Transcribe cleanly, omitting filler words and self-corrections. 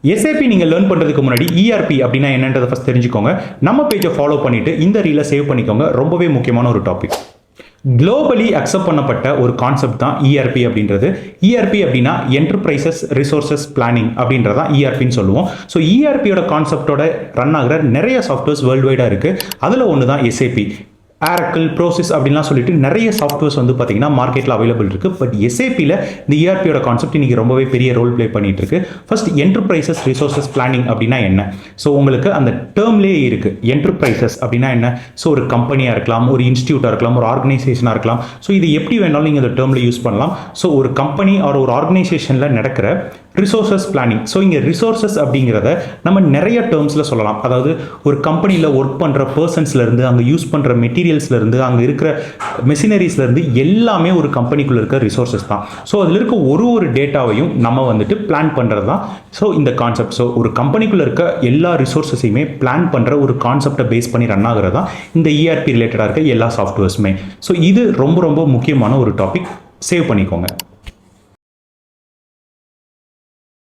SAP நீங்க learn பண்றதுக்கு முன்னாடி ERP அப்படின்னா என்னன்றதை ஃபர்ஸ்ட் தெரிஞ்சுக்கோங்க. நம்ம பேஜை ஃபாலோ பண்ணிட்டு இந்த ரீலை சேவ் பண்ணிக்கோங்க. ரொம்பவே முக்கியமான ஒரு டாபிக். குளோபலி அக்செப்ட் பண்ணப்பட்ட ஒரு கான்செப்ட் தான் ERP அப்படின்றது. ERP அப்படின்னா என்டர்பிரைசஸ் ரிசோர்சஸ் பிளானிங் அப்படின்றதா ERPன்னு சொல்லுவோம். ஸோ ERPயோட கான்செப்டோட ரன் ஆகிற நிறைய சாஃப்ட்வேர்ஸ் வேர்ல்டு வைடாக இருக்கு. அதில் ஒன்று தான் SAP. ஆரக்கிள், ப்ரோசிஸ் அப்படின்லாம் சொல்லிட்டு நிறைய சாஃப்ட்வேர்ஸ் வந்து பார்த்தீங்கன்னா மார்க்கெட்டில் அவைலபிள் இருக்குது. பட் SAPயில் இந்த ERPயோட கான்செப்ட் இன்றைக்கி ரொம்பவே பெரிய ரோல் ப்ளே பண்ணிட்டு இருக்கு. ஃபர்ஸ்ட் என்டர்பிரைசஸ் ரிசோர்சஸ் பிளானிங் அப்படின்னா என்ன? ஸோ உங்களுக்கு அந்த டேர்ம்லேயே இருக்குது. என்டர்பிரைசஸ் அப்படின்னா என்ன? ஸோ ஒரு கம்பெனியாக இருக்கலாம், ஒரு இன்ஸ்டியூட்டாக இருக்கலாம், ஒரு ஆர்கனைசேஷனாக இருக்கலாம். ஸோ இது எப்படி வேணாலும் நீங்கள் இந்த டேர்மில் யூஸ் பண்ணலாம். ஸோ ஒரு கம்பெனி ஒரு ஆர்கனைசேஷனில் நடக்கிற ரிசோர்சஸ் பிளானிங். ஸோ இங்கே ரிசோர்சஸ் அப்படிங்கிறத நம்ம நிறைய டேர்ம்ஸில் சொல்லலாம். அதாவது ஒரு கம்பெனியில் ஒர்க் பண்ணுற பர்சன்ஸ்லேருந்து, அங்கே யூஸ் பண்ணுற மெட்டீரியல்ஸ்லேருந்து, அங்கே இருக்கிற மெஷினரிஸ்லேருந்து எல்லாமே ஒரு கம்பெனிக்குள்ளே இருக்க ரிசோர்சஸ் தான். ஸோ அதில் இருக்க ஒரு டேட்டாவையும் நம்ம வந்துட்டு பிளான் பண்ணுறது தான் ஸோ இந்த கான்செப்ட். ஸோ ஒரு கம்பெனிக்குள்ளே இருக்க எல்லா ரிசோர்ஸஸையுமே பிளான் பண்ணுற ஒரு கான்செப்டை பேஸ் பண்ணி ரன் ஆகிறது தான் இந்த ERP ரிலேட்டடாக இருக்க எல்லா சாஃப்ட்வேர்ஸுமே. ஸோ இது ரொம்ப ரொம்ப முக்கியமான ஒரு டாபிக். சேவ் பண்ணிக்கோங்க.